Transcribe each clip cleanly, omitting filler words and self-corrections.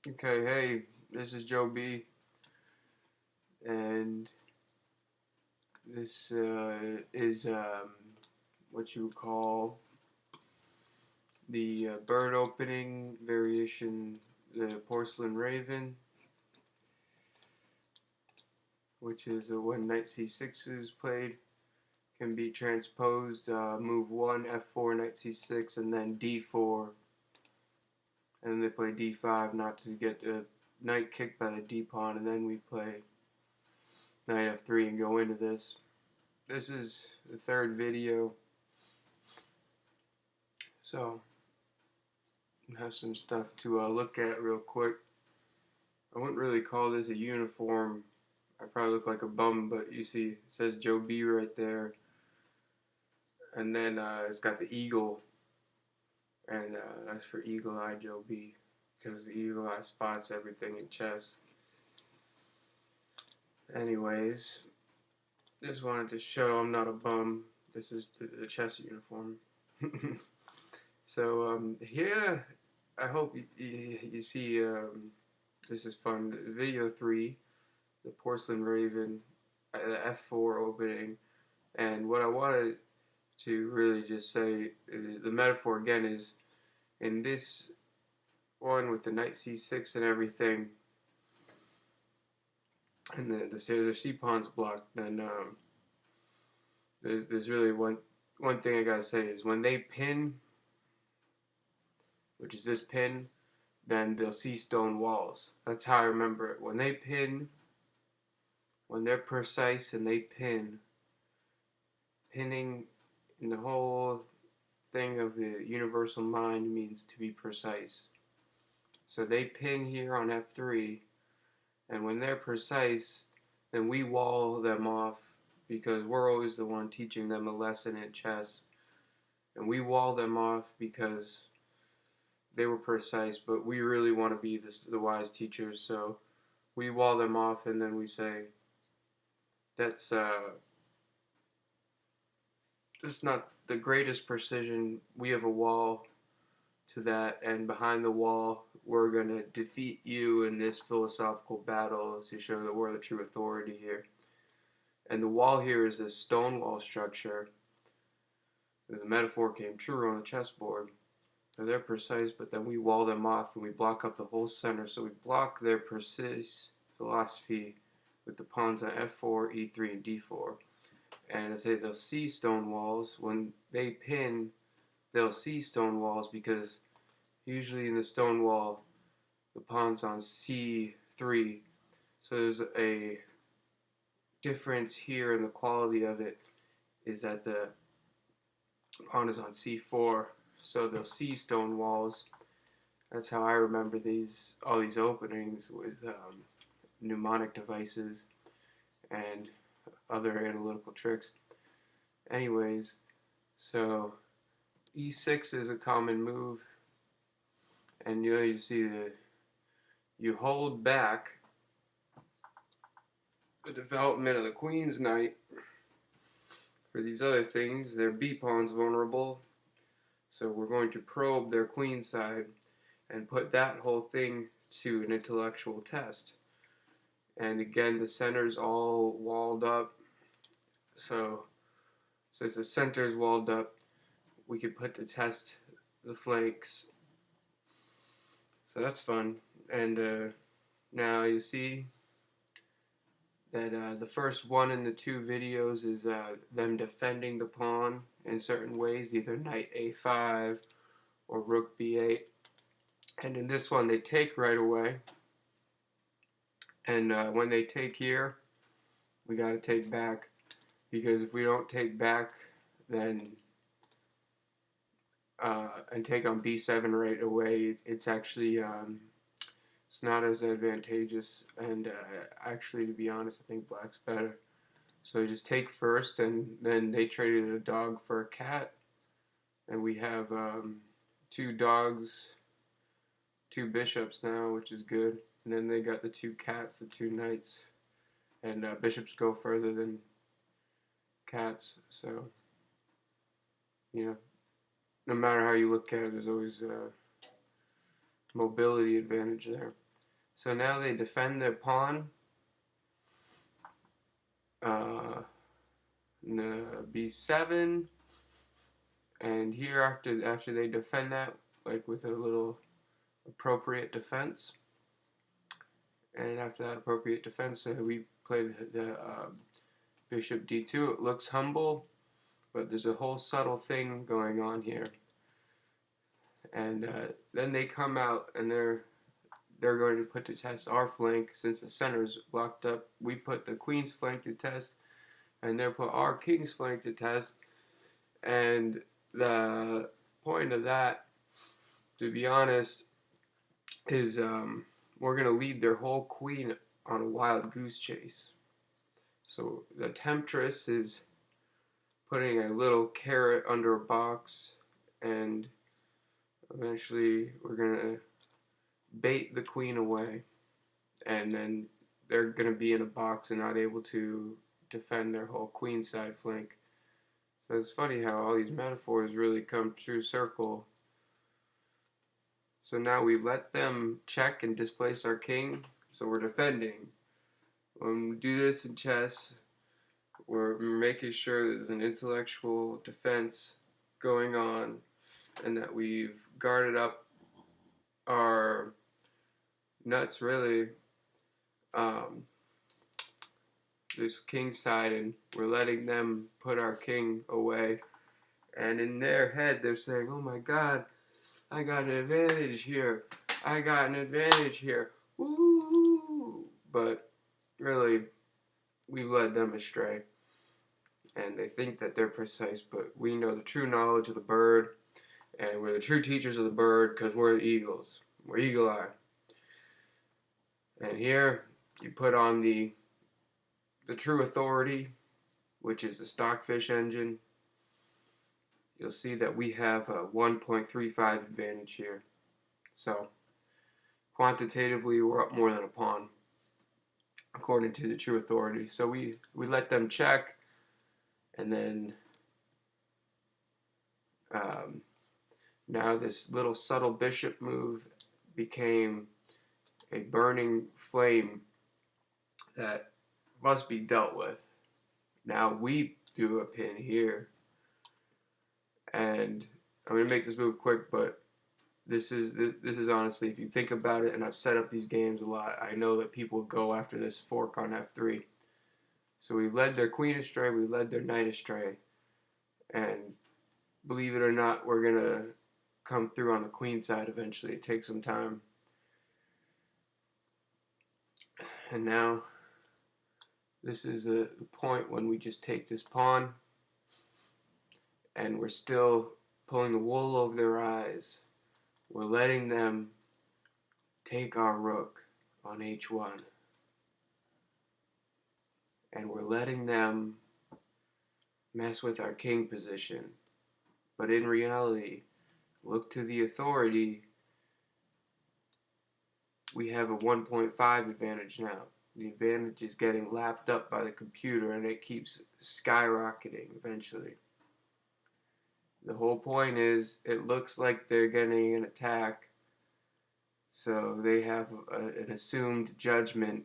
Okay, hey, this is Joe B, and this is what you would call the bird opening variation, the Porcelain Raven, which is when knight c6 is played, can be transposed, move 1, f4, knight c6, and then d4, and then they play d5 not to get the knight kicked by the d pawn, and then we play knight f3 and go into this. This is the third video, so I have some stuff to look at real quick. I wouldn't really call this a uniform. I probably look like a bum, but you see it says Joe B right there, and then it's got the eagle, and that's for Eagle Eye Joe B, because the eagle eye spots everything in chess. Anyways, just wanted to show I'm not a bum. This is the chess uniform. So here, I hope you see this is fun. Video 3, the Porcelain Raven, the f4 opening, and what I wanted to really just say, the metaphor again is, in this one with the knight c6 and everything, and the c pawn's blocked, then there's really one thing I gotta say is when they pin, which is this pin, then they'll see stone walls. That's how I remember it. When they pin, when they're precise and they pin, pinning in the whole thing of the universal mind means to be precise. So they pin here on f3, and when they're precise, then we wall them off because we're always the one teaching them a lesson in chess. And we wall them off because they were precise, but we really want to be the wise teachers, so we wall them off, and then we say, that's not the greatest precision. We have a wall to that, and behind the wall, we're going to defeat you in this philosophical battle to show that we're the true authority here. And the wall here is this stone wall structure. The metaphor came true on the chessboard. So they're precise, but then we wall them off and we block up the whole center. So we block their precise philosophy with the pawns on f4, e3, and d4. And I say they'll see stone walls. When they pin, they'll see stone walls because usually in the stone wall, the pawn's on c3. So there's a difference here in the quality of it, is that the pawn is on c4. So they'll see stone walls. That's how I remember all these openings with mnemonic devices and other analytical tricks. Anyways, so e6 is a common move, and you see you hold back the development of the queen's knight. For these other things, their b pawn's vulnerable. So we're going to probe their queen side and put that whole thing to an intellectual test. And again, the center's all walled up. So since the center's walled up, we could put to test the flanks. So that's fun. And now you see that the first one in the two videos is them defending the pawn in certain ways, either knight a5 or rook b8. And in this one, they take right away. And when they take here, we got to take back, because if we don't take back, then and take on b7 right away, it's actually it's not as advantageous. And actually, to be honest, I think black's better. So we just take first, and then they traded a dog for a cat, and we have two dogs, two bishops now, which is good. And then they got the two cats, the two knights, and bishops go further than cats. So, no matter how you look at it, there's always a mobility advantage there. So now they defend their pawn. B7, and here after they defend that, like with a little appropriate defense, and after that appropriate defense, so we play the bishop d2. It looks humble, but there's a whole subtle thing going on here. And then they come out and they're going to put to test our flank. Since the center is blocked up, we put the queen's flank to test, and they put our king's flank to test. And the point of that, to be honest, is we're going to lead their whole queen on a wild goose chase. So the temptress is putting a little carrot under a box, and eventually we're going to bait the queen away, and then they're going to be in a box and not able to defend their whole queen side flank. So it's funny how all these metaphors really come true circle. So now we let them check and displace our king, so we're defending. When we do this in chess, we're making sure there's an intellectual defense going on, and that we've guarded up our nuts, really, this king side, and we're letting them put our king away. And in their head, they're saying, "Oh my God, I got an advantage here. I got an advantage here. Woo!" But really, we've led them astray. And they think that they're precise, but we know the true knowledge of the bird, and we're the true teachers of the bird because we're the eagles. We're eagle eye. And here, you put on the true authority, which is the stockfish engine. You'll see that we have a 1.35 advantage here. So, quantitatively, we're up more than a pawn, according to the true authority. So we let them check, and then now this little subtle bishop move became a burning flame that must be dealt with. Now we do a pin here, and I'm going to make this move quick, but this is honestly, if you think about it, and I've set up these games a lot, I know that people go after this fork on f3. So we led their queen astray, we led their knight astray, and believe it or not, we're going to come through on the queen side eventually. It takes some time. And now, this is the point when we just take this pawn, and we're still pulling the wool over their eyes. We're letting them take our rook on h1. And we're letting them mess with our king position. But in reality, look to the authority, we have a 1.5 advantage now. The advantage is getting lapped up by the computer, and it keeps skyrocketing eventually. The whole point is, it looks like they're getting an attack, so they have an assumed judgment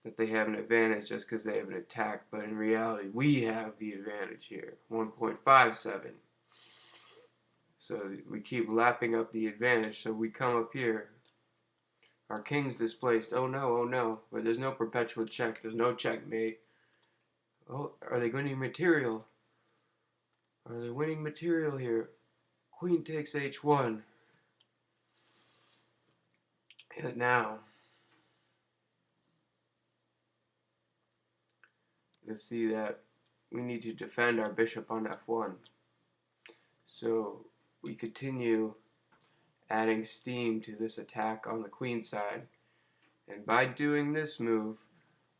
that they have an advantage just because they have an attack, but in reality, we have the advantage here, 1.57. So we keep lapping up the advantage, so we come up here. Our king's displaced. Oh no, but there's no perpetual check, there's no checkmate. Oh, are they winning material? Are they winning material here? Queen takes h1. And now, you'll see that we need to defend our bishop on f1. So we continue adding steam to this attack on the queen side. And by doing this move,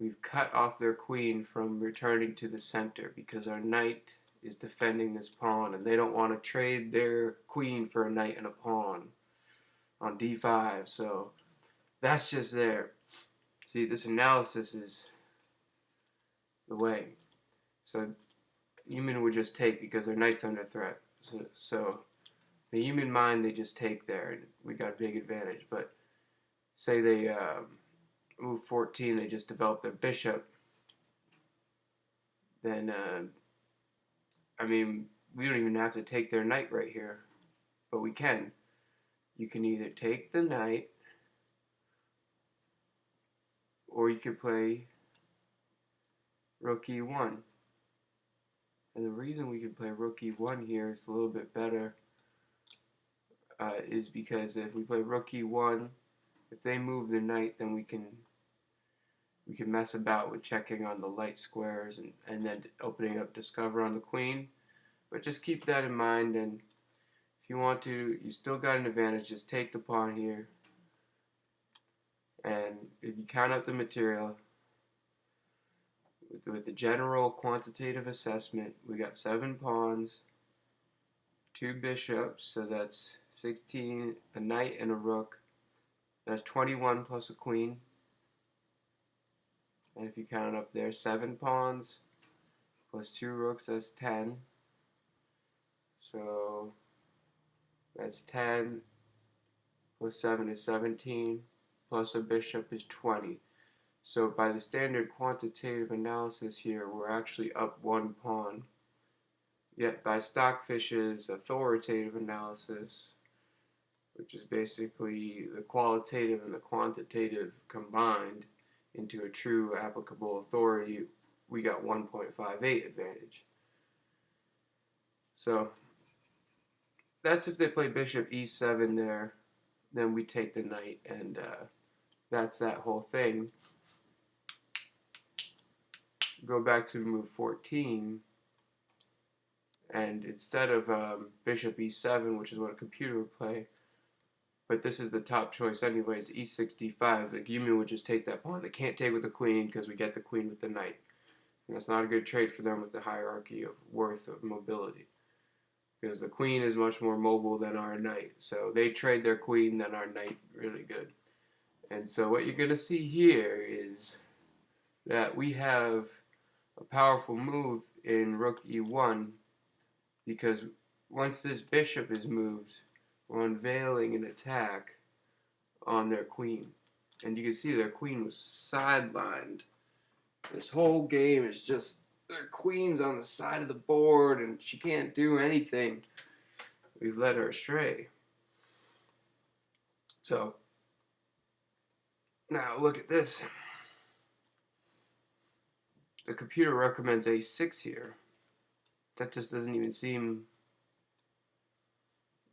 we've cut off their queen from returning to the center, because our knight is defending this pawn, and they don't want to trade their queen for a knight and a pawn on d5. So that's just there. See, this analysis is the way. So human would just take because their knight's under threat. So the human mind, they just take there, and we got a big advantage. But say they move 14, they just develop their bishop, then I mean, we don't even have to take their knight right here, but we can. You can either take the knight, or you could play rook e1. And the reason we can play rook e1 here is a little bit better is because if we play rook e1, if they move the knight, then we can mess about with checking on the light squares and then opening up discover on the queen. But just keep that in mind, and if you want to, you still got an advantage. Just take the pawn here, and if you count up the material with the general quantitative assessment, we got 7 pawns, 2 bishops, so that's 16, a knight and a rook. That's 21 plus a queen. And if you count up there, 7 pawns plus 2 rooks, that's 10. So that's 10 plus 7 is 17, plus a bishop is 20. So by the standard quantitative analysis here, we're actually up 1 pawn. Yet by Stockfish's authoritative analysis, which is basically the qualitative and the quantitative combined into a true applicable authority, we got 1.58 advantage. So that's if they play bishop e7 there, then we take the knight, and that's that whole thing. Go back to move 14, and instead of bishop e7, which is what a computer would play, but this is the top choice anyways, e65, the human would just take that pawn. They can't take with the queen because we get the queen with the knight. And that's not a good trade for them with the hierarchy of worth of mobility, because the queen is much more mobile than our knight. So they trade their queen, then our knight really good. And so what you're going to see here is that we have a powerful move in rook e1, because once this bishop is moved, we're unveiling an attack on their queen. And you can see their queen was sidelined. This whole game is just their queen's on the side of the board and she can't do anything. We've led her astray. So, now look at this. The computer recommends a6 here. That just doesn't even seem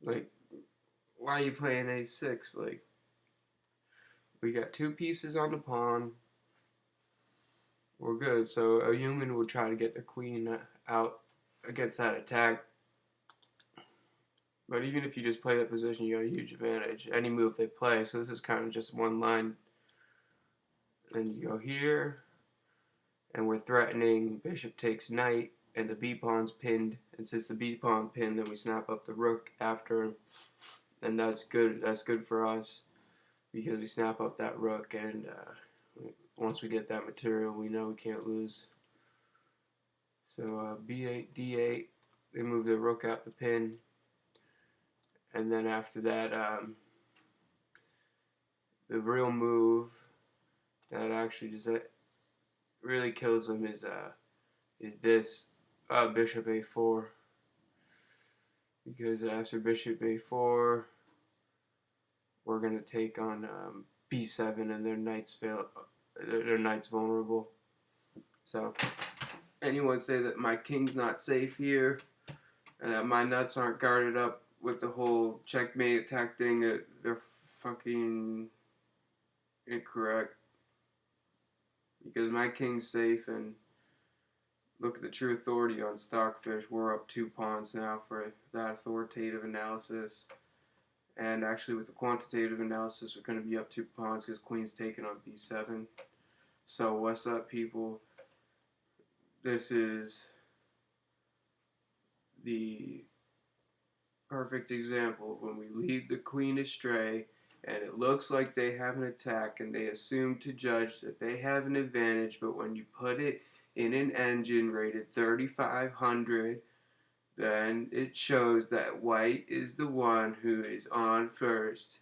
like, why are you playing a6? Like, we got 2 pieces on the pawn. We're good. So a human will try to get the queen out against that attack. But even if you just play that position, you got a huge advantage. Any move they play. So this is kind of just one line. And you go here, and we're threatening bishop takes knight, and the b pawn's pinned. And since the b pawn pinned, then we snap up the rook after, and that's good. That's good for us because we snap up that rook, and once we get that material, we know we can't lose. So b8, d8, they move the rook out the pin, and then after that, the real move that actually just really kills them is this bishop a4, because after bishop a4, we're gonna take on b7, and their knight's vulnerable. So anyone say that my king's not safe here and that my nuts aren't guarded up with the whole checkmate attack thing, they're fucking incorrect, because my king's safe. And look at the true authority on Stockfish. We're up 2 pawns now for that authoritative analysis. And actually with the quantitative analysis, we're going to be up 2 pawns because queen's taken on b7. So what's up, people? This is the perfect example of when we lead the queen astray and it looks like they have an attack and they assume to judge that they have an advantage, but when you put it in an engine rated 3500, then it shows that white is the one who is on first